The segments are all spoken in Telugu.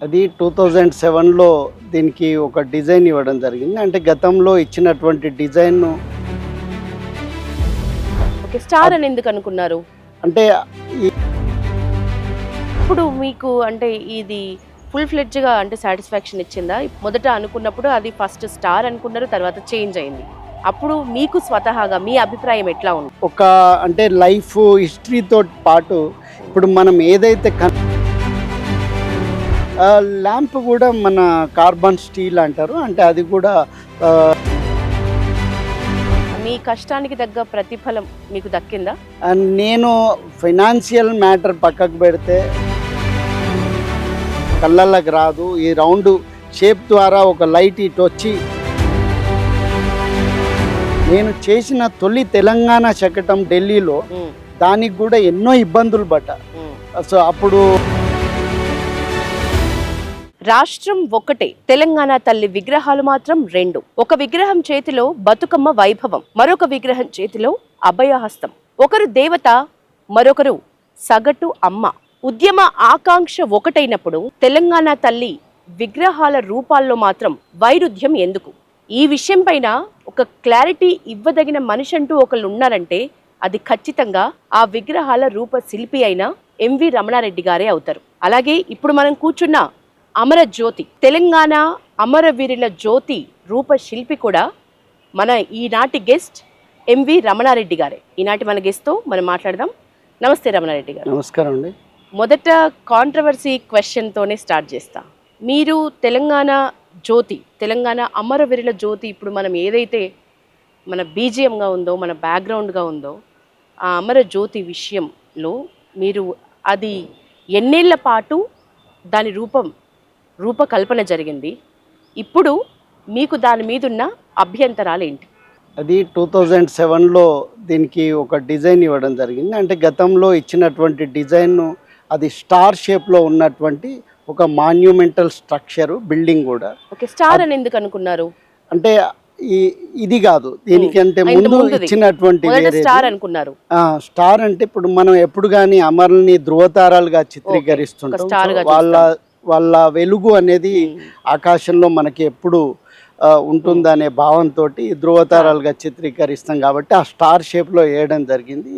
అది 2007లో దీనికి ఒక డిజైన్ ఇవ్వడం జరిగింది. అంటే గతంలో ఇచ్చినటువంటి డిజైన్‌ను ఓకే. స్టార్ అని ఎందుకు అనుకున్నారు? అంటే ఈ ఇప్పుడు మీకు అంటే ఇది ఫుల్ ఫ్లెడ్జ్‌గా అంటే సాటిస్ఫాక్షన్ ఇచ్చిందా? మొదట అనుకున్నప్పుడు అది ఫస్ట్ స్టార్ అనుకున్నారు. తర్వాత చేంజ్ అయింది. అప్పుడు మీకు స్వతహాగా మీ అభిప్రాయం ఎట్లా ఉంది? ఒక అంటే లైఫ్ హిస్టరీతో పాటు ఇప్పుడు మనం ఏదైతే ల్యాంప్ కూడా మన కార్బన్ స్టీల్ అంటారు. అంటే అది కూడా మీ కష్టానికి తగ్గ ప్రతిఫలం మీకు దక్కిందా? నేను ఫైనాన్షియల్ మ్యాటర్ పక్కకు పెడితే కళ్ళకి రాదు. ఈ రౌండ్ షేప్ ద్వారా ఒక లైట్ ఇటు వచ్చి నేను చేసిన తొలి తెలంగాణ శకటం ఢిల్లీలో దానికి కూడా ఎన్నో ఇబ్బందులు పడ్డా. సో అప్పుడు రాష్ట్రం ఒక్కటే, తెలంగాణ తల్లి విగ్రహాలు మాత్రం రెండు. ఒక విగ్రహం చేతిలో బతుకమ్మ వైభవం, మరొక విగ్రహం చేతిలో అభయహస్తం. ఒకరు దేవత, మరొకరు సగటు అమ్మ. ఉద్యమ ఆకాంక్ష ఒకటైనప్పుడు తెలంగాణ తల్లి విగ్రహాల రూపాల్లో మాత్రం వైరుధ్యం ఎందుకు? ఈ విషయం పైన ఒక క్లారిటీ ఇవ్వదగిన మనిషి అంటూ ఒకళ్ళు ఉన్నారంటే అది ఖచ్చితంగా ఆ విగ్రహాల రూప శిల్పి అయిన ఎంవి రమణారెడ్డి గారే అవుతారు. అలాగే ఇప్పుడు మనం కూర్చున్న అమర జ్యోతి, తెలంగాణ అమరవీరుల జ్యోతి రూప శిల్పి కూడా మన ఈనాటి గెస్ట్ ఎంవి రమణారెడ్డి గారే. ఈనాటి మన గెస్ట్తో మనం మాట్లాడదాం. నమస్తే రమణారెడ్డి గారు. నమస్కారం అండి. మొదట కాంట్రవర్సీ క్వశ్చన్తోనే స్టార్ట్ చేస్తా. మీరు తెలంగాణ జ్యోతి, తెలంగాణ అమరవీరుల జ్యోతి ఇప్పుడు మనం ఏదైతే మన బీజిఎంగా ఉందో, మన బ్యాక్గ్రౌండ్గా ఉందో, ఆ అమర జ్యోతి విషయంలో మీరు అది ఎన్నేళ్ల పాటు దాని రూపకల్పన జరిగింది. ఇప్పుడు మీకు దాని మీదున్న అభ్యంతరాలు ఏంటి? అది 2007లో దీనికి ఒక డిజైన్ ఇవ్వడం జరిగింది. అంటే గతంలో ఇచ్చినటువంటి డిజైన్ను అది స్టార్ షేప్లో ఉన్నటువంటి ఒక మాన్యుమెంటల్ స్ట్రక్చరు, బిల్డింగ్ కూడా. ఓకే. స్టార్ అని ఎందుకు అనుకున్నారు? అంటే ఇది కాదు, దీనికంటే ముందు ఇచ్చినటువంటి స్టార్ అనుకున్నారు. స్టార్ అంటే ఇప్పుడు మనం ఎప్పుడు కానీ అమరుల్ని ధృవతారాలుగా చిత్రీకరిస్తుంటాం. వాళ్ళ వెలుగు అనేది ఆకాశంలో మనకి ఎప్పుడు ఉంటుందనే భావంతో ధృవతారాలుగా చిత్రీకరిస్తాం కాబట్టి ఆ స్టార్ షేప్లో వేయడం జరిగింది.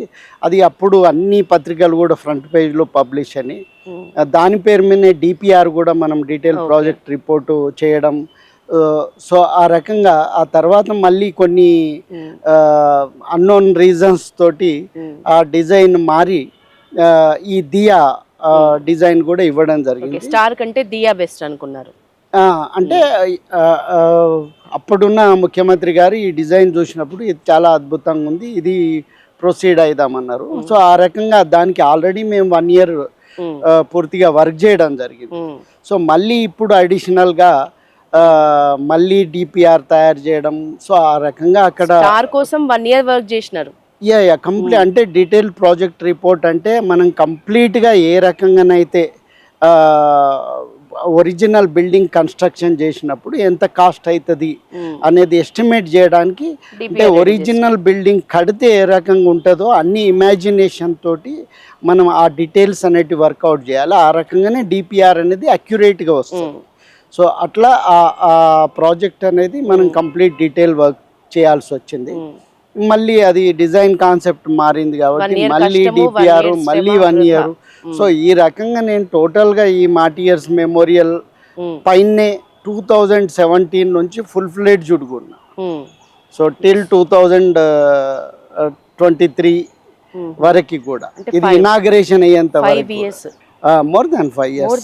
అది అప్పుడు అన్ని పత్రికలు కూడా ఫ్రంట్ పేజ్లో పబ్లిష్ అని, దాని పేరు మీదనే డిపిఆర్ కూడా మనం డీటెయిల్ ప్రాజెక్ట్ రిపోర్టు చేయడం. సో ఆ రకంగా ఆ తర్వాత మళ్ళీ కొన్ని అన్నోన్ రీజన్స్ తోటి ఆ డిజైన్ మారి ఈ దియా డిజైన్ కూడా ఇవ్వడం జరిగింది. స్టార్ కంటే దియా బెస్ట్ అనుకున్నారు. అంటే అప్పుడున్న ముఖ్యమంత్రి గారు ఈ డిజైన్ చూసినప్పుడు ఇది చాలా అద్భుతంగా ఉంది, ఇది ప్రొసీడ్ అయిదామన్నారు. సో ఆ రకంగా దానికి ఆల్రెడీ మేము 1 year పూర్తిగా వర్క్ చేయడం జరిగింది. సో మళ్ళీ ఇప్పుడు అడిషనల్గా మళ్ళీ డిపిఆర్ తయారు చేయడం. సో ఆ రకంగా అక్కడ స్టార్ కోసం 1 year వర్క్ చేసినారు. కంప్లీట్ అంటే డీటెయిల్ ప్రాజెక్ట్ రిపోర్ట్ అంటే మనం కంప్లీట్గా ఏ రకంగానైతే ఒరిజినల్ బిల్డింగ్ కన్స్ట్రక్షన్ చేసినప్పుడు ఎంత కాస్ట్ అవుతుంది అనేది ఎస్టిమేట్ చేయడానికి, అంటే ఒరిజినల్ బిల్డింగ్ కడితే ఏ రకంగా ఉంటుందో అన్ని ఇమాజినేషన్ తోటి మనం ఆ డీటెయిల్స్ అనేటివి వర్కౌట్ చేయాలి. ఆ రకంగానే డిపిఆర్ అనేది అక్యురేట్గా వస్తుంది. సో అట్లా ఆ ప్రాజెక్ట్ అనేది మనం కంప్లీట్ డీటెయిల్ వర్క్ చేయాల్సి వచ్చింది. మళ్ళీ అది డిజైన్ కాన్సెప్ట్ మారింది కాబట్టి మళ్ళీ డిపిఆర్ మళ్ళీ 1 year. సో ఈ రకంగా నేను టోటల్గా ఈ మాటియర్స్ మెమోరియల్ పైనే 2017 నుంచి ఫుల్ ఫ్లెడ్జ్ చుడుకున్నా. సో టిల్ 2023 వరకు కూడా ఇది ఇనాగరేషన్ అయ్యేంత మోర్ దాన్ 5 years.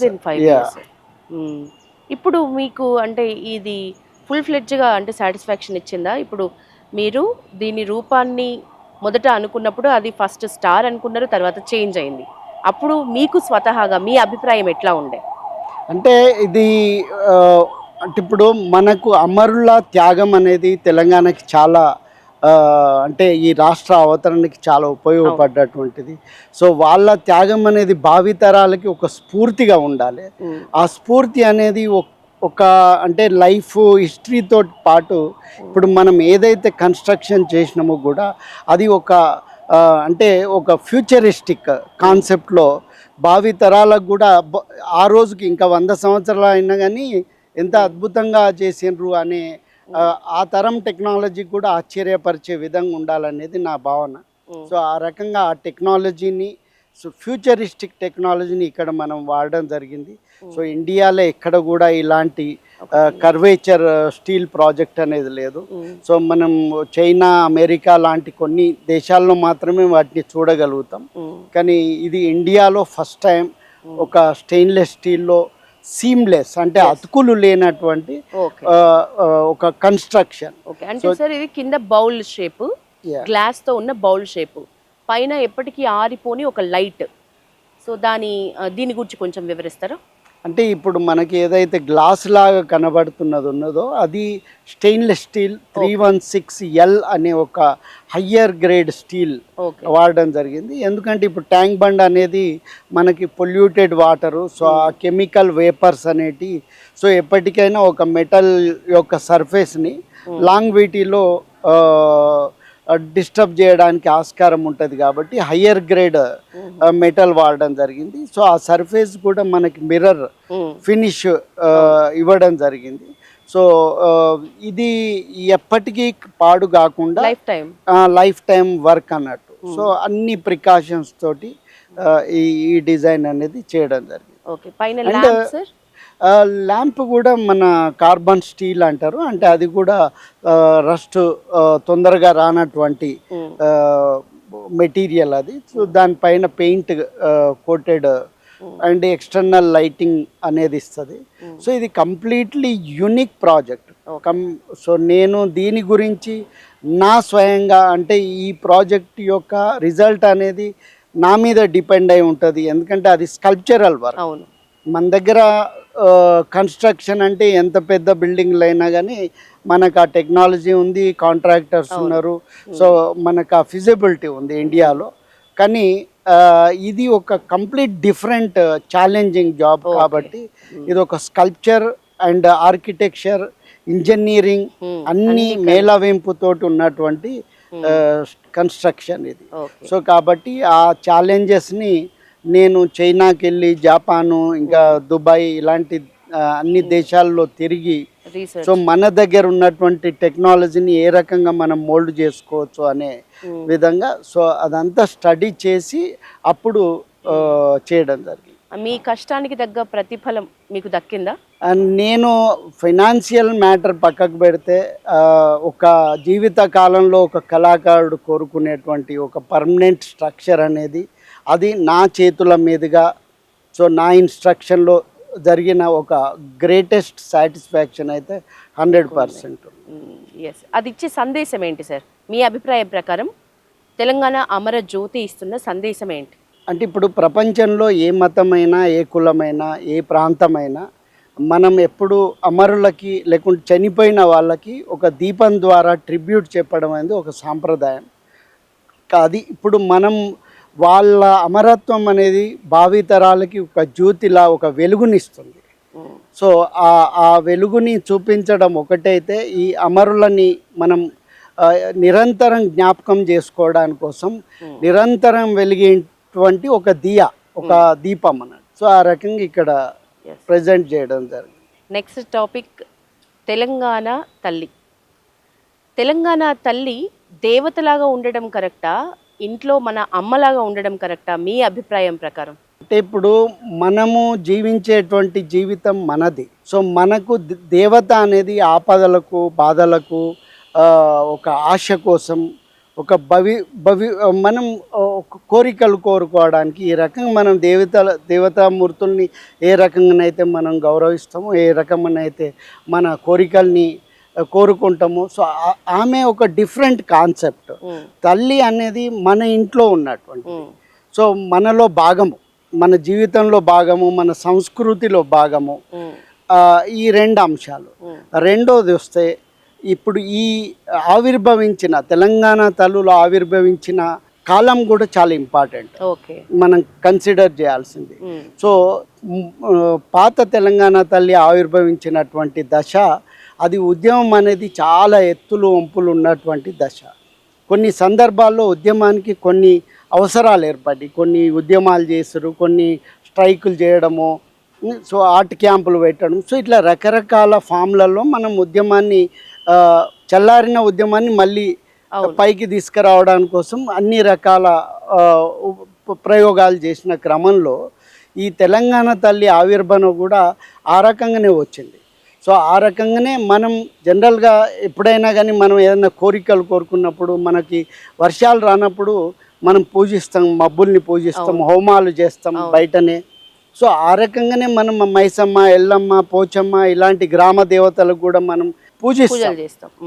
ఇప్పుడు మీకు అంటే ఇది ఫుల్ ఫ్లెడ్జ్గా అంటే సాటిస్ఫాక్షన్ ఇచ్చిందా? ఇప్పుడు మీరు దీని రూపాన్ని మొదట అనుకున్నప్పుడు అది ఫస్ట్ స్టార్ అనుకున్నారు, తర్వాత చేంజ్ అయింది. అప్పుడు మీకు స్వతహాగా మీ అభిప్రాయం ఎట్లా ఉండే? అంటే ఇది అంటే ఇప్పుడు మనకు అమరుల త్యాగం అనేది తెలంగాణకి చాలా అంటే ఈ రాష్ట్ర అవతరణకి చాలా ఉపయోగపడ్డటువంటిది. సో వాళ్ళ త్యాగం అనేది భావితరాలకి ఒక స్ఫూర్తిగా ఉండాలి. ఆ స్ఫూర్తి అనేది ఒక అంటే లైఫ్ హిస్టరీతో పాటు ఇప్పుడు మనం ఏదైతే కన్స్ట్రక్షన్ చేసినామో కూడా అది ఒక అంటే ఒక ఫ్యూచరిస్టిక్ కాన్సెప్ట్లో భావి తరాలకు కూడా ఆ రోజుకి ఇంకా 100 సంవత్సరాలు అయినా కానీ ఎంత అద్భుతంగా చేసిండ్రు అనే ఆ తరం టెక్నాలజీ కూడా ఆశ్చర్యపరిచే విధంగా ఉండాలనేది నా భావన. సో ఆ రకంగా ఆ టెక్నాలజీని, సో ఫ్యూచరిస్టిక్ టెక్నాలజీని ఇక్కడ మనం వాడడం జరిగింది. సో ఇండియాలో ఎక్కడ కూడా ఇలాంటి కర్వేచర్ స్టీల్ ప్రాజెక్ట్ అనేది లేదు. సో మనం చైనా, అమెరికా లాంటి కొన్ని దేశాల్లో మాత్రమే వాటిని చూడగలుగుతాం. కానీ ఇది ఇండియాలో ఫస్ట్ టైం ఒక స్టెయిన్లెస్ స్టీల్లో సీమ్లెస్ అంటే అతుకులు లేనటువంటి ఒక కన్స్ట్రక్షన్. అంటే సార్ ఇది కింద బౌల్ షేప్, గ్లాస్ తో ఉన్న బౌల్ షేప్, పైన ఎప్పటికీ ఆరిపోని ఒక లైట్. సో దీని గురించి కొంచెం వివరిస్తారా? అంటే ఇప్పుడు మనకి ఏదైతే గ్లాస్ లాగా ఉన్నదో అది స్టెయిన్లెస్ స్టీల్ 316L అనే ఒక హయ్యర్ గ్రేడ్ స్టీల్ వాడడం జరిగింది. ఎందుకంటే ఇప్పుడు ట్యాంక్ బండ్ అనేది మనకి పొల్యూటెడ్ వాటరు, సో ఆ కెమికల్ వేపర్స్ అనేటి సో ఎప్పటికైనా ఒక మెటల్ యొక్క సర్ఫేస్ని లాంగ్ వీటీలో డిస్టర్బ్ చేయడానికి ఆస్కారం ఉంటుంది కాబట్టి హయ్యర్ గ్రేడ్ మెటల్ వాడడం జరిగింది. సో ఆ సర్ఫేస్ కూడా మనకి మిర్రర్ ఫినిష్ ఇవ్వడం జరిగింది. సో ఇది ఎప్పటికీ పాడు కాకుండా లైఫ్ టైం వర్క్ అన్నట్టు. సో అన్ని ప్రికాషన్స్ తోటి ఈ డిజైన్ అనేది చేయడం జరిగింది. ల్యాంప్ కూడా మన కార్బన్ స్టీల్ అంటారు, అంటే అది కూడా రస్ట్ తొందరగా రానటువంటి మెటీరియల్ అది. సో దానిపైన paint coated and external lighting అనేది ఇస్తుంది. సో ఇది కంప్లీట్లీ యూనిక్ ప్రాజెక్ట్. సో నేను దీని గురించి నా స్వయంగా అంటే ఈ ప్రాజెక్ట్ యొక్క రిజల్ట్ అనేది నా మీద డిపెండ్ అయి ఉంటుంది. ఎందుకంటే అది స్కల్ప్చరల్ వర్క్. మన దగ్గర కన్స్ట్రక్షన్ అంటే ఎంత పెద్ద బిల్డింగ్లు అయినా కానీ మనకు ఆ టెక్నాలజీ ఉంది, కాంట్రాక్టర్స్ ఉన్నారు, సో మనకు ఆ ఫిజిబిలిటీ ఉంది ఇండియాలో. కానీ ఇది ఒక కంప్లీట్ డిఫరెంట్ ఛాలెంజింగ్ జాబ్ కాబట్టి ఇది ఒక స్కల్ప్చర్ అండ్ ఆర్కిటెక్చర్, ఇంజనీరింగ్ అన్ని మేళవింపుతోటి ఉన్నటువంటి కన్స్ట్రక్షన్ ఇది. సో కాబట్టి ఆ ఛాలెంజెస్ని నేను చైనాకి వెళ్ళి, జపాను, ఇంకా దుబాయ్ ఇలాంటి అన్ని దేశాల్లో తిరిగి సో మన దగ్గర ఉన్నటువంటి టెక్నాలజీని ఏ రకంగా మనం మోల్డ్ చేసుకోవచ్చు అనే విధంగా సో అదంతా స్టడీ చేసి అప్పుడు చేయడం జరిగింది. మీ కష్టానికి తగ్గ ప్రతిఫలం మీకు దక్కిందా? నేను ఫైనాన్షియల్ మ్యాటర్ పక్కకు పెడితే ఒక జీవిత కాలంలో ఒక కళాకారుడు కోరుకునేటువంటి ఒక పర్మనెంట్ స్ట్రక్చర్ అనేది అది నా చేతుల మీదుగా సో నా ఇన్స్ట్రక్షన్లో జరిగిన ఒక గ్రేటెస్ట్ సాటిస్ఫాక్షన్ అయితే 100%. అది ఇచ్చే సందేశం ఏంటి సార్? మీ అభిప్రాయం ప్రకారం తెలంగాణ అమర జ్యోతి ఇస్తున్న సందేశం ఏంటి? అంటే ఇప్పుడు ప్రపంచంలో ఏ మతమైనా, ఏ కులమైనా, ఏ ప్రాంతమైనా మనం ఎప్పుడు అమరులకి లేకుంటే చనిపోయిన వాళ్ళకి ఒక దీపం ద్వారా ట్రిబ్యూట్ చెప్పడం అనేది ఒక సాంప్రదాయం. అది ఇప్పుడు మనం వాళ్ళ అమరత్వం అనేది భావితరాలకి ఒక జ్యోతిలా ఒక వెలుగునిస్తుంది. సో ఆ వెలుగుని చూపించడం ఒకటైతే ఈ అమరులని మనం నిరంతరం జ్ఞాపకం చేసుకోవడానికి కోసం నిరంతరం వెలిగేటువంటి ఒక దీపం అన్నట్టు. సో ఆ రకంగా ఇక్కడ ప్రజెంట్ చేయడం జరిగింది. నెక్స్ట్ టాపిక్ తెలంగాణ తల్లి. తెలంగాణ తల్లి దేవతలాగా ఉండడం కరెక్టా, ఇంట్లో మన అమ్మలాగా ఉండడం కరెక్టా మీ అభిప్రాయం ప్రకారం? అంటే ఇప్పుడు మనము జీవించేటువంటి జీవితం మనది. సో మనకు దేవత అనేది ఆపదలకు, బాధలకు, ఒక ఆశ కోసం, ఒక మనం కోరికలు కోరుకోవడానికి ఈ రకంగా మనం దేవతామూర్తుల్ని ఏ రకంగానైతే మనం గౌరవిస్తామో, ఏ రకమైనైతే మన కోరికల్ని కోరుకుంటాము. సో ఆమె ఒక డిఫరెంట్ కాన్సెప్ట్. తల్లి అనేది మన ఇంట్లో ఉన్నటువంటి, సో మనలో భాగము, మన జీవితంలో భాగము, మన సంస్కృతిలో భాగము. ఈ రెండు అంశాలు. రెండోది వస్తే ఇప్పుడు ఈ ఆవిర్భవించిన తెలంగాణ తల్లులో ఆవిర్భవించిన కాలం కూడా చాలా ఇంపార్టెంట్, మనం కన్సిడర్ చేయాల్సింది. సో పాత తెలంగాణ తల్లి ఆవిర్భవించినటువంటి దశ, అది ఉద్యమం అనేది చాలా ఎత్తులు వంపులు ఉన్నటువంటి దశ. కొన్ని సందర్భాల్లో ఉద్యమానికి కొన్ని అవసరాలు ఏర్పడి కొన్ని ఉద్యమాలు చేస్తారు, కొన్ని స్ట్రైకులు చేయడము, సో ఆర్ట్ క్యాంపులు పెట్టడం, సో ఇట్లా రకరకాల ఫామ్లలో మనం ఉద్యమాన్ని చల్లారిన ఉద్యమాన్ని మళ్ళీ పైకి తీసుకురావడానికి కోసం అన్ని రకాల ప్రయోగాలు చేసిన క్రమంలో ఈ తెలంగాణ తల్లి ఆవిర్భావం కూడా ఆ రకంగానే వచ్చింది. సో ఆ రకంగానే మనం జనరల్గా ఎప్పుడైనా కానీ మనం ఏదైనా కోరికలు కోరుకున్నప్పుడు, మనకి వర్షాలు రానప్పుడు మనం పూజిస్తాం, మబ్బుల్ని పూజిస్తాం, హోమాలు చేస్తాం బయటనే. సో ఆ రకంగానే మనం మైసమ్మ, ఎల్లమ్మ, పోచమ్మ ఇలాంటి గ్రామ దేవతలకు కూడా మనం పూజిస్తాం.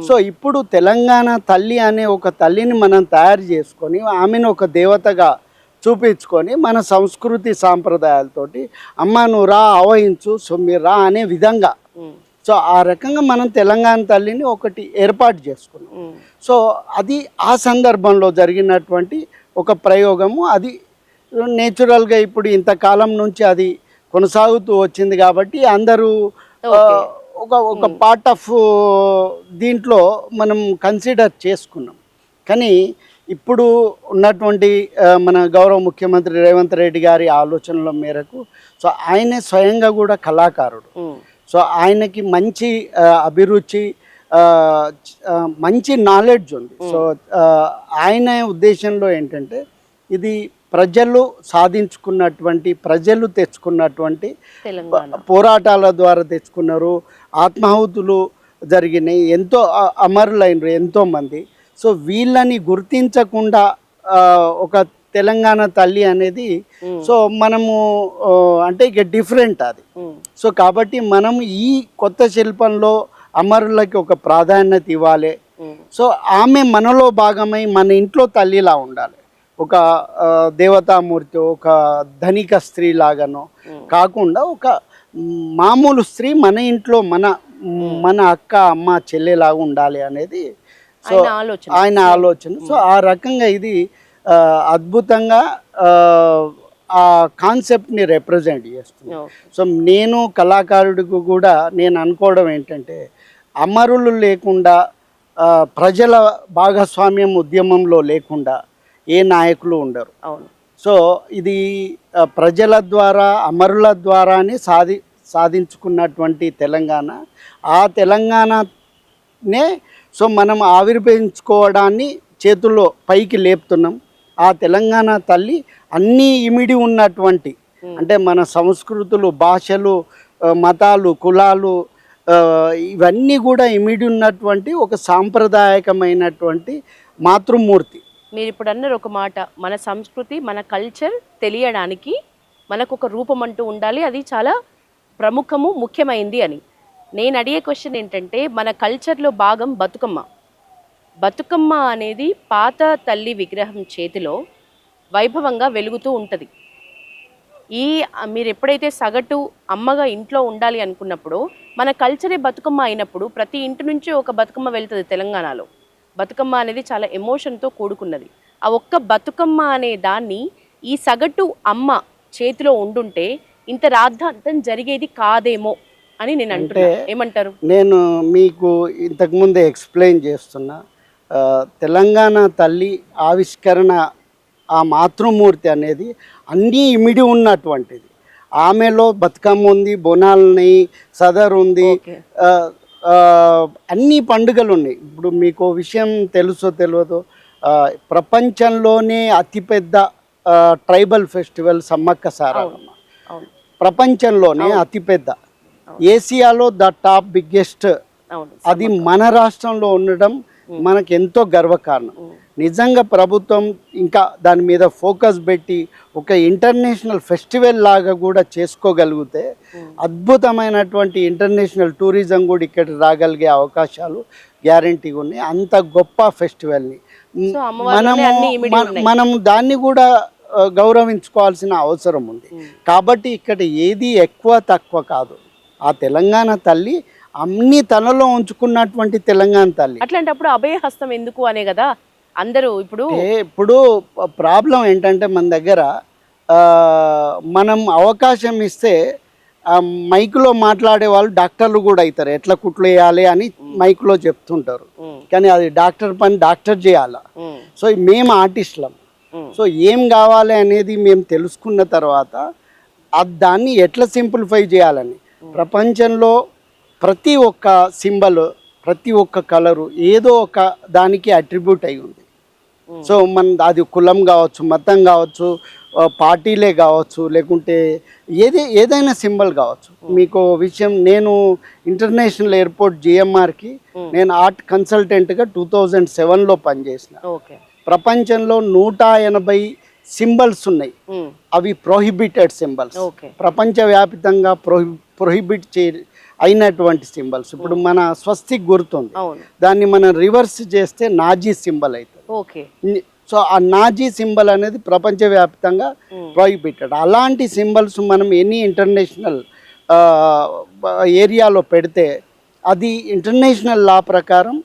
సో ఇప్పుడు తెలంగాణ తల్లి అనే ఒక తల్లిని మనం తయారు చేసుకొని ఆమెను ఒక దేవతగా చూపించుకొని మన సంస్కృతి సాంప్రదాయాలతోటి అమ్మ నువ్వు రా, ఆవహించు, సో మీరు రా అనే విధంగా, సో ఆ రకంగా మనం తెలంగాణ తల్లిని ఒకటి ఏర్పాటు చేసుకున్నాం. సో అది ఆ సందర్భంలో జరిగినటువంటి ఒక ప్రయోగము. అది నేచురల్గా ఇప్పుడు ఇంతకాలం నుంచి అది కొనసాగుతూ వచ్చింది కాబట్టి అందరూ ఒక పార్ట్ ఆఫ్ దీంట్లో మనం కన్సిడర్ చేసుకున్నాం. కానీ ఇప్పుడు ఉన్నటువంటి మన గౌరవ ముఖ్యమంత్రి రేవంత్ రెడ్డి గారి ఆలోచనల మేరకు, సో ఆయనే స్వయంగా కూడా కళాకారుడు, సో ఆయనకి మంచి అభిరుచి, మంచి నాలెడ్జ్ ఉంది. సో ఆయన ఉద్దేశంలో ఏంటంటే ఇది ప్రజలు సాధించుకున్నటువంటి, ప్రజలు తెచ్చుకున్నటువంటి పోరాటాల ద్వారా తెచ్చుకున్నారు, ఆత్మాహుతులు జరిగినాయి, ఎంతో అమరులైనరు ఎంతోమంది. సో వీళ్ళని గుర్తించకుండా ఒక తెలంగాణ తల్లి అనేది, సో మనము అంటే ఇక డిఫరెంట్ అది. సో కాబట్టి మనం ఈ కొత్త శిల్పంలో అమరులకి ఒక ప్రాధాన్యత ఇవ్వాలి. సో ఆమె మనలో భాగమై మన ఇంట్లో తల్లిలా ఉండాలి, ఒక దేవతామూర్తి, ఒక ధనిక స్త్రీ లాగానో కాకుండా ఒక మామూలు స్త్రీ మన ఇంట్లో మన అక్క, అమ్మ, చెల్లెలాగా ఉండాలి అనేది సో ఆయన ఆలోచన. సో ఆ రకంగా ఇది అద్భుతంగా ఆ కాన్సెప్ట్ని రిప్రజెంట్ చేస్తుంది. సో నేను కళాకారుడికి కూడా నేను అనుకోవడం ఏంటంటే, అమరులు లేకుండా, ప్రజల భాగస్వామ్యం ఉద్యమంలో లేకుండా ఏ నాయకులు ఉండరు. సో ఇది ప్రజల ద్వారా, అమరుల ద్వారానే సాధించుకున్నటువంటి తెలంగాణ. ఆ తెలంగాణనే సో మనం ఆవిర్భవించుకోవడాన్ని చేతుల్లో పైకి లేపుతున్నాం. ఆ తెలంగాణ తల్లి అన్నీ ఇమిడి ఉన్నటువంటి, అంటే మన సంస్కృతులు, భాషలు, మతాలు, కులాలు ఇవన్నీ కూడా ఇమిడి ఉన్నటువంటి ఒక సాంప్రదాయకమైనటువంటి మాతృమూర్తి. మీరు ఇప్పుడు అన్నారు ఒక మాట, మన సంస్కృతి, మన కల్చర్ తెలియడానికి మనకు ఒక రూపం అంటూ ఉండాలి, అది చాలా ప్రముఖము, ముఖ్యమైంది అని. నేను అడిగే క్వశ్చన్ ఏంటంటే, మన కల్చర్లో భాగం బతుకమ్మ. బతుకమ్మ అనేది పాత తల్లి విగ్రహం చేతిలో వైభవంగా వెలుగుతూ ఉంటుంది. మీరు ఎప్పుడైతే సగటు అమ్మగా ఇంట్లో ఉండాలి అనుకున్నప్పుడు, మన కల్చరే బతుకమ్మ అయినప్పుడు ప్రతి ఇంటి నుంచి ఒక బతుకమ్మ వెళ్తుంది తెలంగాణలో. బతుకమ్మ అనేది చాలా ఎమోషన్తో కూడుకున్నది. ఆ ఒక్క బతుకమ్మ అనే దాన్ని ఈ సగటు అమ్మ చేతిలో ఉండుంటే ఇంత రాద్ధాంతం జరిగేది కాదేమో అని నేను అంటున్నా. ఏమంటారు? నేను మీకు ఇంతకుముందే ఎక్స్ప్లెయిన్ చేస్తున్నా, తెలంగాణ తల్లి ఆవిష్కరణ, ఆ మాతృమూర్తి అనేది అన్నీ ఇమిడి ఉన్నటువంటిది. ఆమెలో బతుకమ్మ ఉంది, బోనాలున్నాయి, సదరు ఉంది, అన్ని పండుగలు ఉన్నాయి. ఇప్పుడు మీకు విషయం తెలుసో తెలియదో, ప్రపంచంలోనే అతిపెద్ద ట్రైబల్ ఫెస్టివల్ సమ్మక్క సారలమ్మ. ప్రపంచంలోనే అతిపెద్ద, ఏసియాలో ద టాప్ బిగ్గెస్ట్, అది మన రాష్ట్రంలో ఉండడం మనకు ఎంతో గర్వకారణం. నిజంగా ప్రభుత్వం ఇంకా దాని మీద ఫోకస్ పెట్టి ఒక ఇంటర్నేషనల్ ఫెస్టివల్ లాగా కూడా చేసుకోగలిగితే అద్భుతమైనటువంటి ఇంటర్నేషనల్ టూరిజం కూడా ఇక్కడ రాగలిగే అవకాశాలు గ్యారంటీగా ఉన్నాయి. అంత గొప్ప ఫెస్టివల్ని మనము దాన్ని కూడా గౌరవించుకోవాల్సిన అవసరం ఉంది. కాబట్టి ఇక్కడ ఏది ఎక్కువ తక్కువ కాదు. ఆ తెలంగాణ తల్లి అన్ని తనలో ఉంచుకున్నటువంటి తెలంగాణ తల్లి. అట్లాంటప్పుడు అభయహస్తం ఎందుకు అనే కదా అందరూ. ఇప్పుడు ప్రాబ్లం ఏంటంటే, మన దగ్గర మనం అవకాశం ఇస్తే మైకులో మాట్లాడే వాళ్ళు డాక్టర్లు కూడా అవుతారు, ఎట్లా కుట్లు వేయాలి అని మైకులో చెప్తుంటారు. కానీ అది డాక్టర్ పని డాక్టర్ చేయాల. సో మేము ఆర్టిస్టులం, సో ఏం కావాలి అనేది మేము తెలుసుకున్న తర్వాత దాన్ని ఎట్లా సింప్లిఫై చేయాలని ప్రపంచంలో ప్రతి ఒక్క సింబల్ ప్రతి ఒక్క కలరు ఏదో ఒక దానికి అట్రిబ్యూట్ అయి ఉంది. సో అది కులం కావచ్చు, మతం కావచ్చు, పార్టీలే కావచ్చు, లేకుంటే ఏదైనా సింబల్ కావచ్చు. మీకు విషయం, నేను ఇంటర్నేషనల్ ఎయిర్పోర్ట్ జిఎంఆర్కి నేను ఆర్ట్ కన్సల్టెంట్గా 2007లో పనిచేసిన. ప్రపంచంలో 180 సింబల్స్ ఉన్నాయి. అవి ప్రొహిబిటెడ్ సింబల్స్, ప్రపంచవ్యాప్తంగా ప్రొహిబిట్ అయినటువంటి సింబల్స్. ఇప్పుడు మన స్వస్తిక్ గుర్తుంది, దాన్ని మనం రివర్స్ చేస్తే నాజీ సింబల్ అవుతుంది. సో ఆ నాజీ సింబల్ అనేది ప్రపంచవ్యాప్తంగా ప్రొహిబిటెడ్. అలాంటి సింబల్స్ మనం ఎనీ ఇంటర్నేషనల్ ఏరియాలో పెడితే అది ఇంటర్నేషనల్ లా ప్రకారం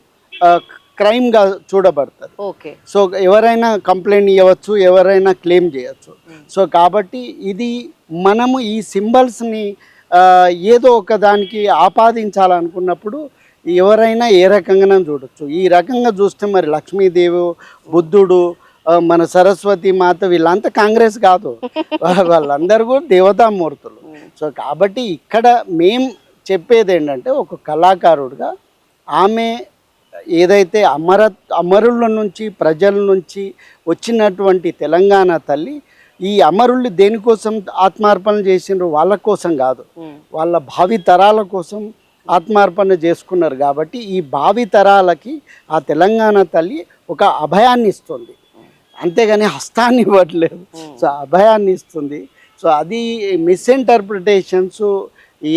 క్రైమ్గా చూడబడుతుంది. సో ఎవరైనా కంప్లైంట్ ఇవ్వచ్చు, ఎవరైనా క్లెయిమ్ చేయొచ్చు. సో కాబట్టి ఇది మనము ఈ సింబల్స్ని ఏదో ఒక దానికి ఆపాదించాలనుకున్నప్పుడు ఎవరైనా ఏ రకంగా చూడొచ్చు. ఈ రకంగా చూస్తే మరి లక్ష్మీదేవి, బుద్ధుడు, మన సరస్వతి మాత వీళ్ళంతా కాంగ్రెస్ కాదు, వాళ్ళందరూ కూడా దేవతామూర్తులు. సో కాబట్టి ఇక్కడ మేం చెప్పేది ఏంటంటే, ఒక కళాకారుడిగా ఆమె ఏదైతే అమరుల నుంచి, ప్రజల నుంచి వచ్చినటువంటి తెలంగాణ తల్లి, ఈ అమరులు దేనికోసం ఆత్మార్పణ చేసినారు? వాళ్ళ కోసం కాదు, వాళ్ళ భావి తరాల కోసం ఆత్మార్పణ చేసుకున్నారు. కాబట్టి ఈ భావి తరాలకి ఆ తెలంగాణ తల్లి ఒక అభయాన్ని ఇస్తుంది, అంతేగాని హస్తాన్ని ఇవ్వట్లేదు. సో అభయాన్ని ఇస్తుంది. సో అది మిస్ఇంటర్ప్రిటేషన్స్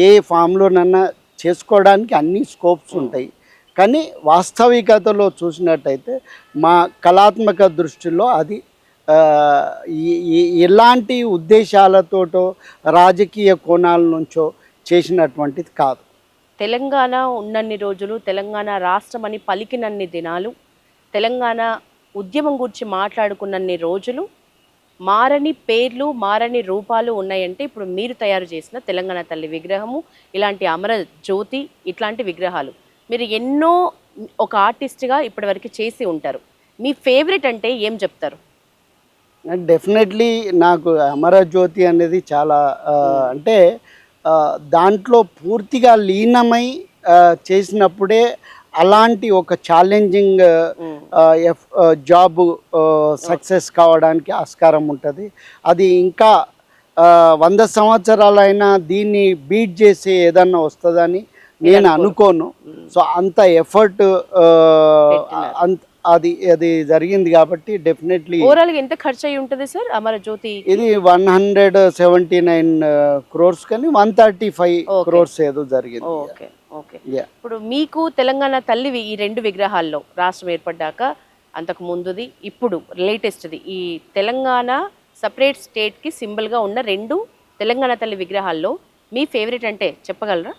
ఏ ఫామ్లోనన్నా చేసుకోవడానికి అన్ని స్కోప్స్ ఉంటాయి. కానీ వాస్తవికతలో చూసినట్టయితే మా కళాత్మక దృష్టిలో అది ఎలాంటి ఉద్దేశాలతోటో రాజకీయ కోణాల నుంచో చేసినటువంటిది కాదు. తెలంగాణ ఉన్నన్ని రోజులు, తెలంగాణ రాష్ట్రం అని పలికినన్ని దినాలు, తెలంగాణ ఉద్యమం గురించి మాట్లాడుకున్నన్ని రోజులు మారని పేర్లు, మారని రూపాలు ఉన్నాయంటే ఇప్పుడు మీరు తయారు చేసిన తెలంగాణ తల్లి విగ్రహము, ఇలాంటి అమర జ్యోతి, ఇట్లాంటి విగ్రహాలు మీరు ఎన్నో ఒక ఆర్టిస్ట్గా ఇప్పటివరకు చేసి ఉంటారు. మీ ఫేవరెట్ అంటే ఏం చెప్తారు? డెఫినెట్లీ నాకు అమరజ్యోతి అనేది చాలా అంటే దాంట్లో పూర్తిగా లీనమై చేసినప్పుడే అలాంటి ఒక ఛాలెంజింగ్ జాబ్ సక్సెస్ కావడానికి ఆస్కారం ఉంటుంది. అది ఇంకా 100 సంవత్సరాలైనా దీన్ని బీట్ చేసి ఏదన్నా వస్తుందని నేను అనుకోను. సో అంత ఎఫర్ట్ అది జరిగింది కాబట్టి డెఫినెట్లీ. ఓవరాల్ ఎంత ఖర్చు అయి ఉంటుంది సార్ అమరజ్యోతి? ఇది 179 crores కానీ 135 crores ఏదో జరిగింది. Okay okay. ఇప్పుడు మీకు తెలంగాణ తల్లివి ఈ 2 విగ్రహాల్లో, రాష్ట్రం ఏర్పడ్డాక అంతకు ముందుది, ఇప్పుడు లేటెస్ట్ది, ఈ తెలంగాణ సపరేట్ స్టేట్కి సింబల్గా ఉన్న 2 తెలంగాణ తల్లి విగ్రహాల్లో మీ ఫేవరెట్ అంటే చెప్పగలరా?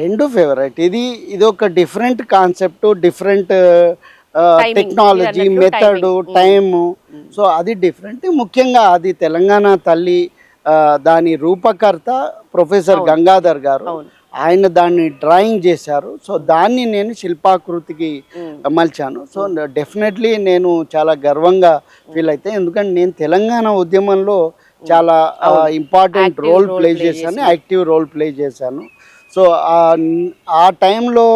2 ఫేవరెట్. ఇది ఒక different concept, different technology, method, time. So అది డిఫరెంట్. ముఖ్యంగా అది తెలంగాణ తల్లి దాని రూపకర్త ప్రొఫెసర్ గంగాధర్ గారు, ఆయన దాన్ని డ్రాయింగ్ చేశారు. సో దాన్ని నేను శిల్పాకృతికి మలిచాను. సో డెఫినెట్లీ నేను చాలా గర్వంగా ఫీల్ అయితే, ఎందుకంటే నేను తెలంగాణ ఉద్యమంలో చాలా ఇంపార్టెంట్ రోల్ ప్లే చేశాను, యాక్టివ్ రోల్ ప్లే చేశాను. సో ఆ టైంలో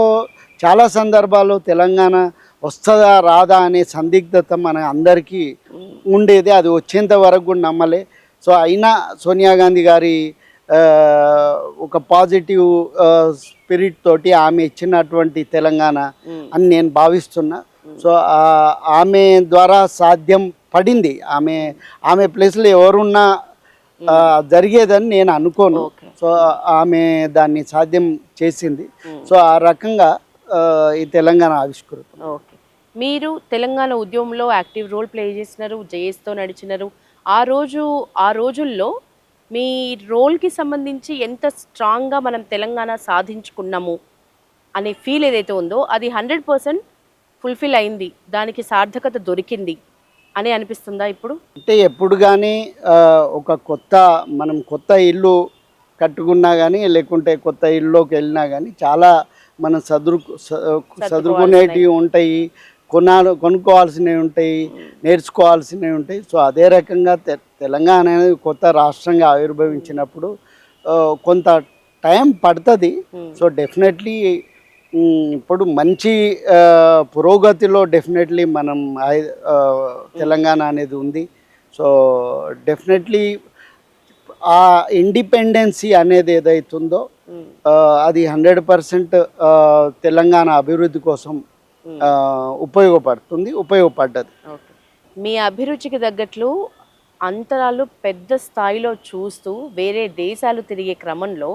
చాలా సందర్భాల్లో తెలంగాణ వస్తుందా రాదా అనే సందిగ్ధత మన అందరికీ ఉండేది. అది వచ్చేంత వరకు కూడా నమ్మలే. సో అయినా సోనియా గాంధీ గారి ఒక పాజిటివ్ స్పిరిట్ తోటి ఆమె ఇచ్చినటువంటి తెలంగాణ అని నేను భావిస్తున్నా. సో ఆమె ద్వారా సాధ్యం పడింది. ఆమె ప్లేస్లో ఎవరున్నా జరిగేదని నేను అనుకోను. సో ఆమె దాన్ని సాధ్యం చేసింది. సో ఆ రకంగా ఈ తెలంగాణ ఆవిష్కృతం. ఓకే. మీరు తెలంగాణ ఉద్యమంలో యాక్టివ్ రోల్ ప్లే చేసినారు, జేఎస్తో నడిచినారు. ఆ రోజుల్లో మీ రోల్కి సంబంధించి ఎంత స్ట్రాంగ్గా మనం తెలంగాణ సాధించుకున్నాము అనే ఫీల్ ఏదైతే ఉందో అది 100% ఫుల్ఫిల్ అయింది, దానికి సార్థకత దొరికింది అని అనిపిస్తుందా ఇప్పుడు? అంటే ఎప్పుడు కానీ మనం కొత్త ఇల్లు కట్టుకున్నా కానీ, లేకుంటే కొత్త ఇల్లులోకి వెళ్ళినా కానీ చాలా మనం చదువుకునేటివి ఉంటాయి, కొనుక్కోవాల్సినవి ఉంటాయి, నేర్చుకోవాల్సినవి ఉంటాయి. సో అదే రకంగా తెలంగాణ అనేది కొత్త రాష్ట్రంగా ఆవిర్భవించినప్పుడు కొంత టైం పడుతుంది. సో డెఫినెట్లీ ఇప్పుడు మంచి పురోగతిలో డెఫినెట్లీ మనం తెలంగాణ అనేది ఉంది. సో డెఫినెట్లీ ఆ ఇండిపెండెన్సీ అనేది ఏదైతుందో అది 100% తెలంగాణ అభివృద్ధి కోసం ఉపయోగపడ్డది. మీ అభిరుచికి తగ్గట్లు అంతరాలు పెద్ద స్థాయిలో చూస్తూ వేరే దేశాలు తిరిగే క్రమంలో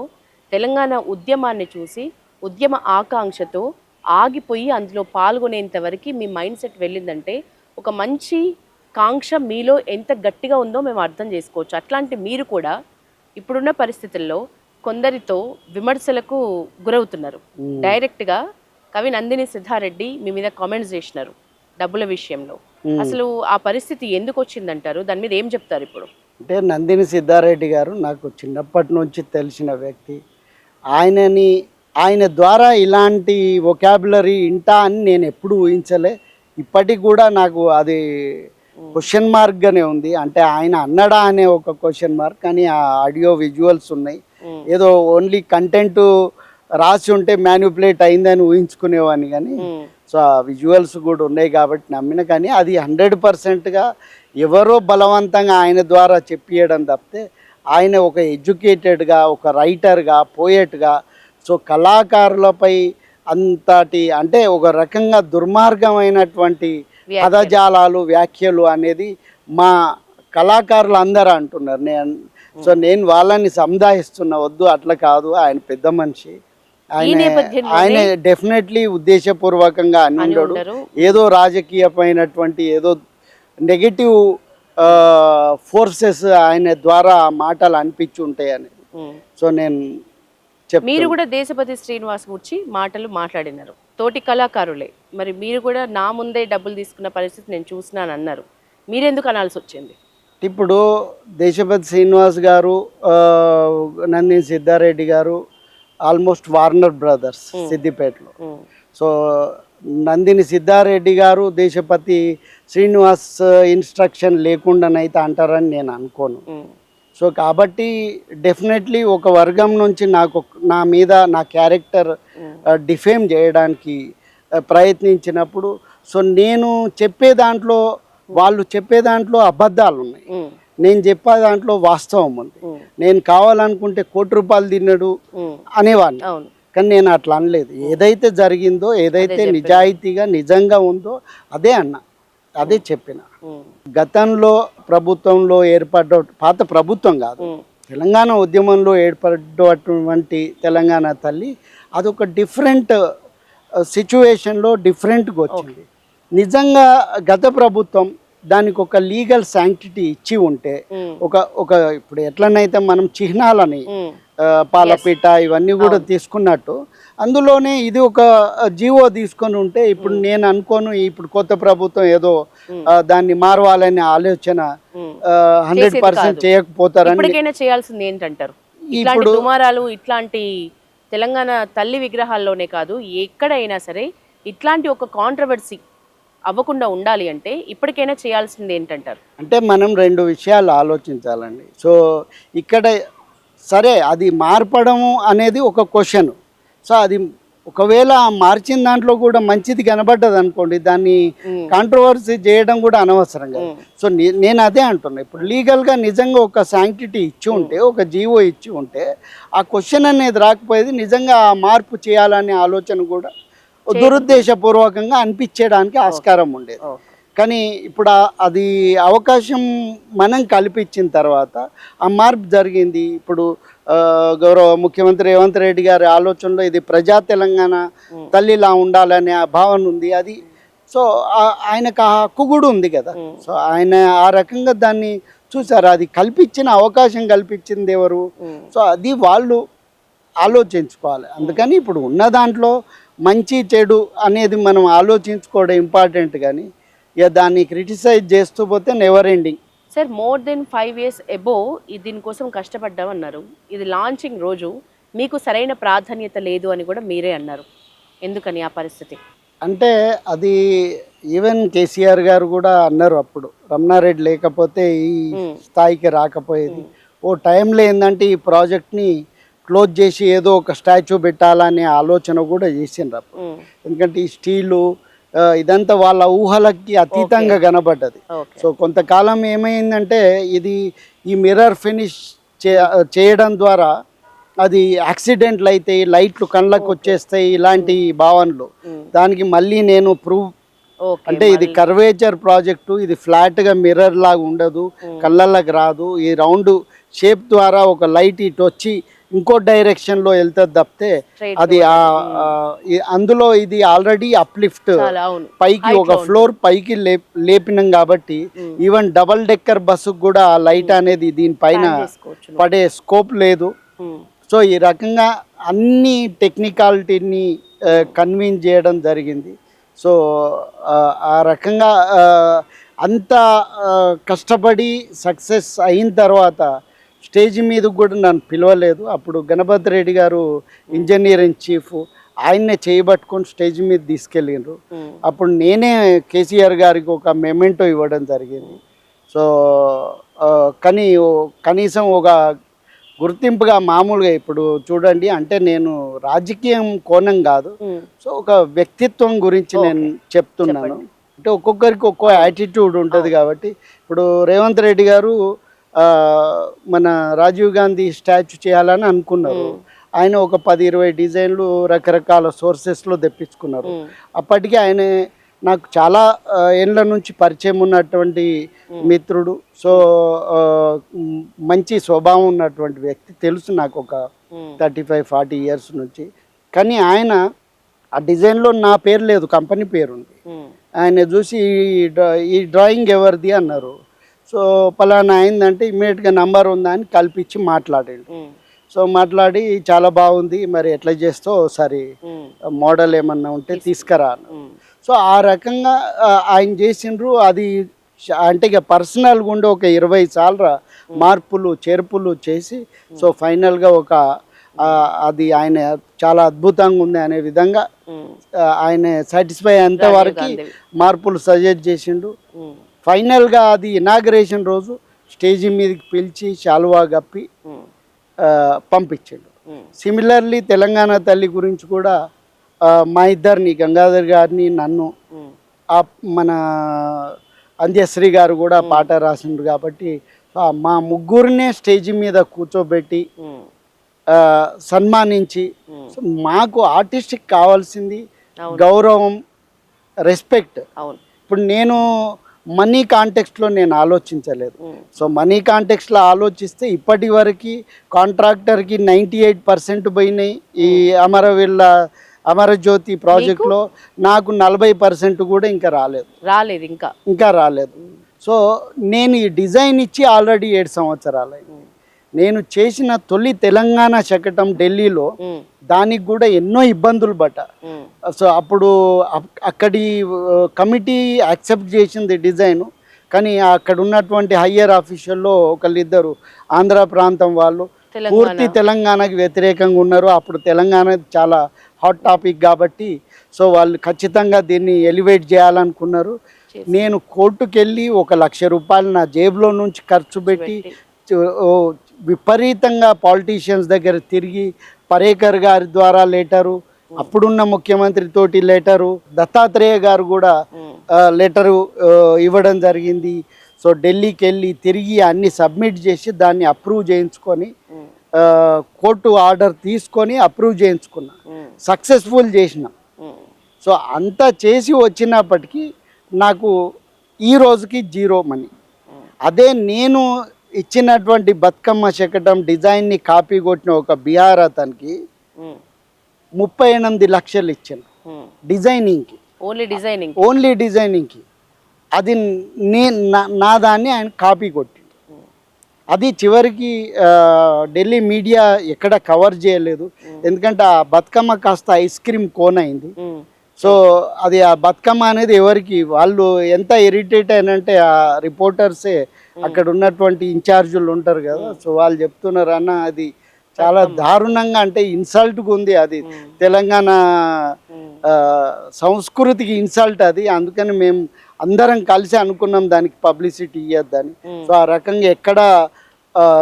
తెలంగాణ ఉద్యమాన్ని చూసి ఉద్యమ ఆకాంక్షతో ఆగిపోయి అందులో పాల్గొనేంత వరకు మీ మైండ్ సెట్ వెళ్ళిందంటే ఒక మంచి కాంక్ష మీలో ఎంత గట్టిగా ఉందో మేము అర్థం చేసుకోవచ్చు. అట్లాంటి మీరు కూడా ఇప్పుడున్న పరిస్థితుల్లో కొందరితో విమర్శలకు గురవుతున్నారు. డైరెక్ట్గా కవి నందిని సిద్ధారెడ్డి మీ మీద కామెంట్స్ చేసినారు డబ్బుల విషయంలో. అసలు ఆ పరిస్థితి ఎందుకు వచ్చిందంటారు? దాని మీద ఏం చెప్తారు ఇప్పుడు? అంటే నందిని సిద్ధారెడ్డి గారు నాకు చిన్నప్పటి నుంచి తెలిసిన వ్యక్తి. ఆయన ద్వారా ఇలాంటి వొకాబులరీ ఇంటా అని నేను ఎప్పుడు ఊహించలే. ఇప్పటికి కూడా నాకు అది క్వశ్చన్ మార్క్గానే ఉంది. అంటే ఆయన అన్నడా అనే ఒక క్వశ్చన్ మార్క్, కానీ ఆ ఆడియో విజువల్స్ ఉన్నాయి. ఏదో ఓన్లీ కంటెంట్ రాసి ఉంటే మ్యానిపులేట్ అయిందని ఊహించుకునేవాడిని, కానీ సో ఆ విజువల్స్ కూడా ఉన్నాయి కాబట్టి నమ్మిన. కానీ అది 100%గా ఎవరో బలవంతంగా ఆయన ద్వారా చెప్పియడం తప్పితే ఆయన ఒక ఎడ్యుకేటెడ్గా, ఒక రైటర్గా, పోయెట్గా, సో కళాకారులపై అంతటి అంటే ఒక రకంగా దుర్మార్గమైనటువంటి పదజాలాలు, వ్యాఖ్యలు అనేది మా కళాకారులు అందరూ అంటున్నారు. నేను వాళ్ళని సముదాయిస్తున్న, వద్దు అట్లా కాదు, ఆయన పెద్ద మనిషి, ఆయన డెఫినెట్లీ ఉద్దేశపూర్వకంగా అని ఉండడు. ఏదో రాజకీయమైనటువంటి ఏదో నెగటివ్ ఫోర్సెస్ ఆయన ద్వారా మాటలు అనిపించి ఉంటాయని. సో నేను మీరు కూడా దేశపతి శ్రీనివాస్ గురించి మాటలు మాట్లాడినారు, తోటి కళాకారులే. మరి మీరు కూడా నా ముందే డబ్బులు తీసుకున్న పరిస్థితి నేను చూసినాను అన్నారు. మీరెందుకు అనాల్సి వచ్చింది? ఇప్పుడు దేశపతి శ్రీనివాస్ గారు, నందిని సిద్ధారెడ్డి గారు ఆల్మోస్ట్ వార్నర్ బ్రదర్స్ సిద్దిపేటలో. సో నందిని సిద్ధారెడ్డి గారు దేశపతి శ్రీనివాస్ ఇన్స్ట్రక్షన్ లేకుండానైతే అంటారని నేను అనుకోను. సో కాబట్టి డెఫినెట్లీ ఒక వర్గం నుంచి నా మీద నా క్యారెక్టర్ డిఫేమ్ చేయడానికి ప్రయత్నించినప్పుడు, సో నేను చెప్పే దాంట్లో, వాళ్ళు చెప్పే దాంట్లో అబద్ధాలు ఉన్నాయి, నేను చెప్పే దాంట్లో వాస్తవం ఉంది. నేను కావాలనుకుంటే ₹1 తిన్నాడు అనేవాడిని, కానీ నేను అట్లా అనలేదు. ఏదైతే జరిగిందో, ఏదైతే నిజాయితీగా నిజంగా ఉందో అదే అన్నా, అదే చెప్పిన. గతంలో ప్రభుత్వంలో ఏర్పడ్డ, పాత ప్రభుత్వం కాదు, తెలంగాణ ఉద్యమంలో ఏర్పడ్డటువంటి తెలంగాణ తల్లి అదొక డిఫరెంట్ సిచ్యువేషన్లో డిఫరెంట్గా వచ్చింది. నిజంగా గత ప్రభుత్వం దానికి ఒక లీగల్ శాంక్టిటీ ఇచ్చి ఉంటే, ఒక ఇప్పుడు ఎట్లనైతే మనం చిహ్నాలని పాలపీట ఇవన్నీ కూడా తీసుకున్నట్టు అందులోనే ఇది ఒక జీవో తీసుకొని ఉంటే, ఇప్పుడు నేను అనుకోను ఇప్పుడు కొత్త ప్రభుత్వం ఏదో దాన్ని మారవాలనే ఆలోచన 100% చేయకపోతారని. ఇప్పటికైనా చేయాల్సింది ఏంటంటారు? ఇట్లాంటి దుమారాలు, ఇట్లాంటి తెలంగాణ తల్లి విగ్రహాల్లోనే కాదు ఎక్కడైనా సరే ఇట్లాంటి ఒక కాంట్రవర్సీ అవ్వకుండా ఉండాలి అంటే ఇప్పటికైనా చేయాల్సింది ఏంటంటారు? అంటే మనం 2 విషయాలు ఆలోచించాలండి. సో ఇక్కడ సరే అది మార్పడము అనేది ఒక క్వశ్చన్. సో అది ఒకవేళ మార్చిన దాంట్లో కూడా మంచిది కనబడ్డది అనుకోండి, దాన్ని కాంట్రవర్సీ చేయడం కూడా అనవసరం కదా. సో నేను అదే అంటున్నా, ఇప్పుడు లీగల్గా నిజంగా ఒక శాంక్టిటీ ఇచ్చి ఉంటే, ఒక జీవో ఇచ్చి ఉంటే ఆ క్వశ్చన్ అనేది రాకపోయేది. నిజంగా ఆ మార్పు చేయాలనే ఆలోచన కూడా దురుద్దేశపూర్వకంగా అనిపించడానికి ఆస్కారం ఉండేది. కానీ ఇప్పుడు అది అవకాశం మనం కల్పించిన తర్వాత ఆ మార్పు జరిగింది. ఇప్పుడు గౌరవ ముఖ్యమంత్రి రేవంత్ రెడ్డి గారి ఆలోచనలో ఇది ప్రజా తెలంగాణ తల్లిలా ఉండాలనే ఆ భావన ఉంది. అది సో ఆయనకు ఆ హక్కు కూడా ఉంది కదా. సో ఆయన ఆ రకంగా దాన్ని చూసారు. అది కల్పించిన అవకాశం కల్పించింది ఎవరు? సో అది వాళ్ళు ఆలోచించుకోవాలి. అందుకని ఇప్పుడు ఉన్న దాంట్లో మంచి చెడు అనేది మనం ఆలోచించుకోవడం ఇంపార్టెంట్, కానీ ఇక దాన్ని క్రిటిసైజ్ చేస్తూ పోతే never ending. Sir, more than 5 years అబో దీనికోసం కష్టపడ్డామన్నారు. ఇది లాంచింగ్ రోజు మీకు సరైన ప్రాధాన్యత లేదు అని కూడా మీరే అన్నారు. ఎందుకని ఆ పరిస్థితి? అంటే అది ఈవెన్ కేసీఆర్ గారు కూడా అన్నారు అప్పుడు, రమణారెడ్డి లేకపోతే ఈ స్థాయికి రాకపోయేది. ఓ టైంలో ఏంటంటే ఈ ప్రాజెక్ట్ని క్లోజ్ చేసి ఏదో ఒక స్టాచ్యూ పెట్టాలనే ఆలోచన కూడా చేసిండ్రు అప్పుడు. ఎందుకంటే ఈ స్టీలు ఇదంతా వాళ్ళ ఊహలకి అతీతంగా కనబడ్డది. సో కొంతకాలం ఏమైందంటే ఇది ఈ మిర్రర్ ఫినిష్ చేయడం ద్వారా అది యాక్సిడెంట్లు అవుతాయి, లైట్లు కళ్ళకు వచ్చేస్తాయి, ఇలాంటి భావనలు. దానికి మళ్ళీ నేను ప్రూవ్ అంటే ఇది కర్వేచర్ ప్రాజెక్టు, ఇది ఫ్లాట్గా మిర్రర్ లాగా ఉండదు, కళ్ళకి రాదు. ఈ రౌండ్ షేప్ ద్వారా ఒక లైట్ ఇటు వచ్చి ఇంకో డైరెక్షన్లో వెళ్తుంది తప్పితే అది అందులో ఇది ఆల్రెడీ అప్లిఫ్ట్ పైకి ఒక ఫ్లోర్ పైకి లేపినాం కాబట్టి ఈవెన్ డబల్ డెక్కర్ బస్సుకు కూడా లైట్ అనేది దీనిపైన పడే స్కోప్ లేదు. సో ఈ రకంగా అన్ని టెక్నికాలిటీని కన్విన్స్ చేయడం జరిగింది. సో ఆ రకంగా అంత కష్టపడి సక్సెస్ అయిన తర్వాత స్టేజ్ మీద కూడా నన్ను పిలవలేదు. అప్పుడు గణపతి రెడ్డి గారు ఇంజనీర్ ఇన్ చీఫ్, ఆయన్నే చేయబట్టుకొని స్టేజ్ మీద తీసుకెళ్ళిండ్రు. అప్పుడు నేనే కేసీఆర్ గారికి ఒక మెమెంటో ఇవ్వడం జరిగింది. సో కానీ కనీసం ఒక గుర్తింపుగా మామూలుగా ఇప్పుడు చూడండి, అంటే నేను రాజకీయం కోణం కాదు, సో ఒక వ్యక్తిత్వం గురించి నేను చెప్తున్నాను. అంటే ఒక్కొక్కరికి ఒక్కో యాటిట్యూడ్ ఉంటుంది కాబట్టి ఇప్పుడు రేవంత్ రెడ్డి గారు మన రాజీవ్ గాంధీ స్టాచ్యూ చేయాలని అనుకున్నారు. ఆయన ఒక 10-20 డిజైన్లు రకరకాల సోర్సెస్లో తెప్పించుకున్నారు. అప్పటికి ఆయన నాకు చాలా ఏళ్ళ నుంచి పరిచయం ఉన్నటువంటి మిత్రుడు. సో మంచి స్వభావం ఉన్నటువంటి వ్యక్తి, తెలుసు నాకు ఒక 35-40 ఇయర్స్ నుంచి. కానీ ఆయన ఆ డిజైన్లో నా పేరు లేదు, కంపెనీ పేరు ఉంది. ఆయన చూసి ఈ డ్రాయింగ్ ఎవరిది అన్నారు. సో పలానా అయిందంటే ఇమ్మీడియట్గా నంబర్ ఉందా అని కల్పించి మాట్లాడాడు. సో మాట్లాడి చాలా బాగుంది, మరి ఎట్లా చేస్తావు, ఒకసారి మోడల్ ఏమన్నా ఉంటే తీసుకురా. సో ఆ రకంగా ఆయన చేసిండ్రు. అది అంటే ఇక పర్సనల్గా ఉండి ఒక 20 సార్లు మార్పులు చేర్పులు చేసి సో ఫైనల్గా ఒక అది ఆయన చాలా అద్భుతంగా ఉంది అనే విధంగా ఆయన సాటిస్ఫై అయ్యేంత వరకు మార్పులు సజెస్ట్ చేసిండు. ఫైనల్గా అది ఇనాగరేషన్ రోజు స్టేజీ మీదకి పిలిచి శాలువా గప్పి పంపించాడు. సిమిలర్లీ తెలంగాణ తల్లి గురించి కూడా మా ఇద్దరిని, గంగాధర్ గారిని, నన్ను, మన అంత్యశ్రీ గారు కూడా పాట రాసిండ్రు కాబట్టి మా ముగ్గురినే స్టేజ్ మీద కూర్చోబెట్టి సన్మానించి, మాకు ఆర్టిస్ట్కి కావాల్సింది గౌరవం, రెస్పెక్ట్. ఇప్పుడు నేను మనీ కాంటెక్స్ట్లో నేను ఆలోచించలేదు. సో మనీ కాంటెక్స్లో ఆలోచిస్తే ఇప్పటి వరకు కాంట్రాక్టర్కి 98% పోయినాయి. ఈ అమరజ్యోతి ప్రాజెక్ట్లో నాకు 40% కూడా ఇంకా రాలేదు. సో నేను ఈ డిజైన్ ఇచ్చి ఆల్రెడీ 7 సంవత్సరాలు అయింది. నేను చేసిన తొలి తెలంగాణ శకటం ఢిల్లీలో దానికి కూడా ఎన్నో ఇబ్బందులు పడ్డా. సో అప్పుడు అక్కడి కమిటీ యాక్సెప్ట్ చేసింది డిజైను, కానీ అక్కడ ఉన్నటువంటి హయ్యర్ ఆఫీషియల్లో ఒకళ్ళిద్దరు ఆంధ్ర ప్రాంతం వాళ్ళు పూర్తి తెలంగాణకి వ్యతిరేకంగా ఉన్నారు. అప్పుడు తెలంగాణ చాలా హాట్ టాపిక్ కాబట్టి సో వాళ్ళు ఖచ్చితంగా దీన్ని ఎలివేట్ చేయాలనుకున్నారు. నేను కోర్టుకు వెళ్ళి 1,00,000 రూపాయలు నా జేబులో నుంచి ఖర్చు పెట్టి విపరీతంగా పాలిటీషియన్స్ దగ్గర తిరిగి, పరేకర్ గారి ద్వారా లెటరు, అప్పుడున్న ముఖ్యమంత్రి తోటి లెటరు, దత్తాత్రేయ గారు కూడా లెటరు ఇవ్వడం జరిగింది. సో ఢిల్లీకి వెళ్ళి తిరిగి అన్ని సబ్మిట్ చేసి దాన్ని అప్రూవ్ చేయించుకొని కోర్టు ఆర్డర్ తీసుకొని అప్రూవ్ చేయించుకున్నా, సక్సెస్ఫుల్ చేసిన. సో అంతా చేసి వచ్చినప్పటికీ నాకు ఈ రోజుకి 0 మనీ. అదే నేను ఇచ్చినటువంటి బతుకమ్మ శకటం డిజైన్ని కాపీ కొట్టిన ఒక బీహార్ అతనికి 38 లక్షలు ఇచ్చాను డిజైనింగ్కి, ఓన్లీ డిజైనింగ్కి. అది నా దాన్ని ఆయన కాపీ కొట్టిండు. అది చివరికి ఢిల్లీ మీడియా ఎక్కడ కవర్ చేయలేదు, ఎందుకంటే ఆ బతుకమ్మ కాస్త ఐస్ క్రీమ్ కోన్ అయింది. సో అది ఆ బతుకమ్మ అనేది ఎవరికి వాళ్ళు ఎంత ఇరిటేట్ అయినంటే ఆ రిపోర్టర్సే, అక్కడ ఉన్నటువంటి ఇన్ఛార్జీలు ఉంటారు కదా, సో వాళ్ళు చెప్తున్నారు అన్న అది చాలా దారుణంగా, అంటే ఇన్సల్ట్గా ఉంది అది తెలంగాణ సంస్కృతికి ఇన్సల్ట్ అది. అందుకని మేము అందరం కలిసి అనుకున్నాం దానికి పబ్లిసిటీ ఇవ్వద్దని. సో ఆ రకంగా ఎక్కడ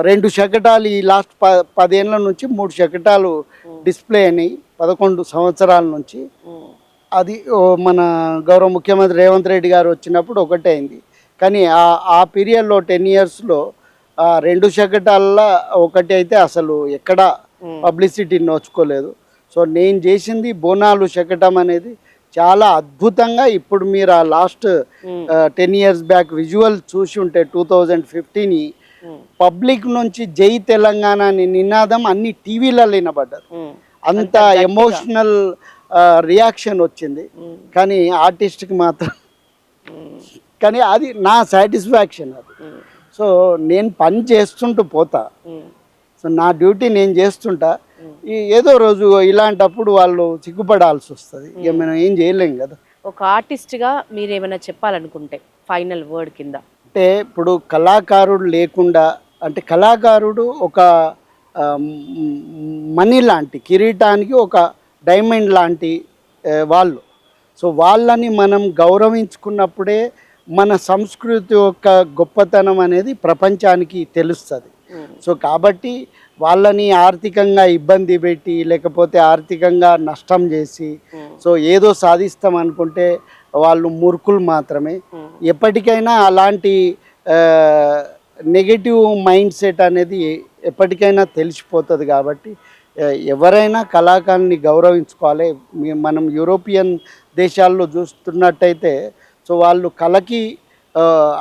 2 శకటాలు ఈ లాస్ట్ 10 ఏళ్ళ నుంచి 3 శకటాలు డిస్ప్లే అయినాయి 11 సంవత్సరాల నుంచి. అది మన గౌరవ ముఖ్యమంత్రి రేవంత్ రెడ్డి గారు వచ్చినప్పుడు ఒకటే అయింది. కానీ ఆ పీరియడ్లో 10 ఇయర్స్లో 2 శకటాల్లో ఒకటి అయితే అసలు ఎక్కడ పబ్లిసిటీ నోచుకోలేదు. సో నేను చేసింది బోనాలు శకటం అనేది చాలా అద్భుతంగా. ఇప్పుడు మీరు ఆ లాస్ట్ 10 ఇయర్స్ బ్యాక్ విజువల్ చూసి ఉంటే 2015 పబ్లిక్ నుంచి జై తెలంగాణ అనే నినాదం అన్ని టీవీలలో వినబడ్డారు. అంత ఎమోషనల్ రియాక్షన్ వచ్చింది. కానీ ఆర్టిస్ట్కి మాత్రం కానీ అది నా సాటిస్ఫాక్షన్ అది. సో నేను పని చేస్తుంటూ పోతా. సో నా డ్యూటీ నేను చేస్తుంటా. ఏదో రోజు ఇలాంటప్పుడు వాళ్ళు సిగ్గుపడాల్సి వస్తుంది. ఇక మనం ఏం చేయలేం కదా. ఒక ఆర్టిస్ట్గా మీరు ఏమైనా చెప్పాలనుకుంటే ఫైనల్ వర్డ్ కింద అంటే ఇప్పుడు కళాకారుడు లేకుండా, అంటే కళాకారుడు ఒక మనీ లాంటి, కిరీటానికి ఒక డైమండ్ లాంటి వాళ్ళు. సో వాళ్ళని మనం గౌరవించుకున్నప్పుడే మన సంస్కృతి యొక్క గొప్పతనం అనేది ప్రపంచానికి తెలుస్తుంది. సో కాబట్టి వాళ్ళని ఆర్థికంగా ఇబ్బంది పెట్టి, లేకపోతే ఆర్థికంగా నష్టం చేసి సో ఏదో సాధిస్తాం అనుకుంటే వాళ్ళు మూర్ఖులు మాత్రమే. ఎప్పటికైనా అలాంటి నెగటివ్ మైండ్ సెట్ అనేది ఎప్పటికైనా తెలిసిపోతుంది. కాబట్టి ఎవరైనా కళాకారుని గౌరవించుకోవాలి. మనం యూరోపియన్ దేశాల్లో చూస్తున్నట్టయితే సో వాళ్ళు కళకి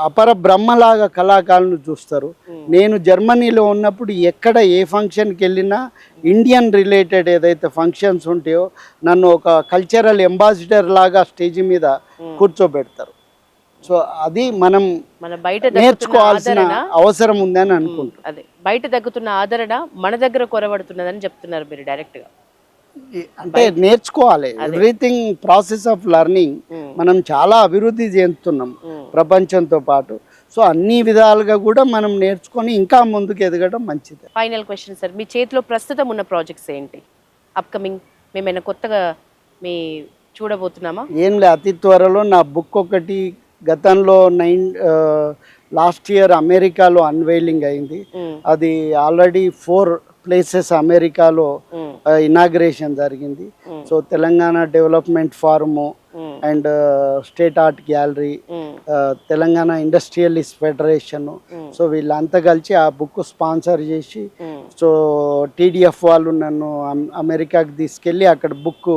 అపర బ్రహ్మలాగా కళాకారులను చూస్తారు. నేను జర్మనీలో ఉన్నప్పుడు ఎక్కడ ఏ ఫంక్షన్కి వెళ్ళినా ఇండియన్ రిలేటెడ్ ఏదైతే ఫంక్షన్స్ ఉంటాయో నన్ను ఒక కల్చరల్ అంబాసిడర్ లాగా స్టేజ్ మీద కూర్చోబెడతారు. సో అది మనం బయట నేర్చుకోవాల్సిన అవసరం ఉందని అనుకుంటున్నాను. అదే బయట తగ్గుతున్న ఆదరణ మన దగ్గర కొరబడుతున్నదని చెప్తున్నారు మీరు డైరెక్ట్గా. అంటే నేర్చుకోవాలి. Everything process of learning. మనం చాలా అభివృద్ధి చెందుతున్నాం ప్రపంచంతో పాటు. సో అన్ని విధాలుగా కూడా మనం నేర్చుకొని ఇంకా ముందుకు ఎదగడం మంచిది. ఫైనల్ క్వశ్చన్ సార్, మీ చేతిలో ప్రస్తుతం ఉన్న ప్రాజెక్ట్స్ ఏంటి? అప్కమింగ్ మేమైనా కొత్తగా మీ చూడబోతున్నామా? ఏం లే, అతి త్వరలో నా బుక్ ఒకటి గతంలో లాస్ట్ ఇయర్ అమెరికాలో అన్వెయిలింగ్ అయింది. అది ఆల్రెడీ 4 ప్లేసెస్ అమెరికాలో ఇనాగ్రేషన్ జరిగింది. So Telangana development form and state art gallery, Telangana industrialist federation, so వీళ్ళంతా కలిసి ఆ బుక్ స్పాన్సర్ చేసి సో టీడీఎఫ్ వాళ్ళు నన్ను అమెరికాకి తీసుకెళ్ళి అక్కడ బుక్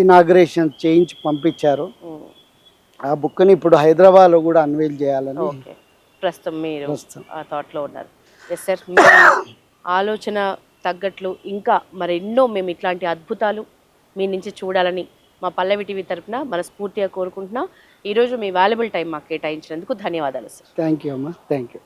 ఇనాగ్రేషన్ చేయించి పంపించారు. ఆ బుక్ని ఇప్పుడు హైదరాబాద్లో కూడా అన్వెయిల్ చేయాలని ప్రస్తుతం మీరు ఆ థాట్లో ఉన్నారు. ఎస్ సార్, మీ ఆలోచన తగ్గట్లు ఇంకా మరెన్నో మేము ఇట్లాంటి అద్భుతాలు మీ నుంచి చూడాలని మా పల్లవి టీవీ తరఫున మనస్ఫూర్తిగా కోరుకుంటున్నా. ఈరోజు మీ వాల్యుబుల్ టైం మాకు కేటాయించినందుకు ధన్యవాదాలు సార్. థ్యాంక్ యూ అమ్మా. Thank you.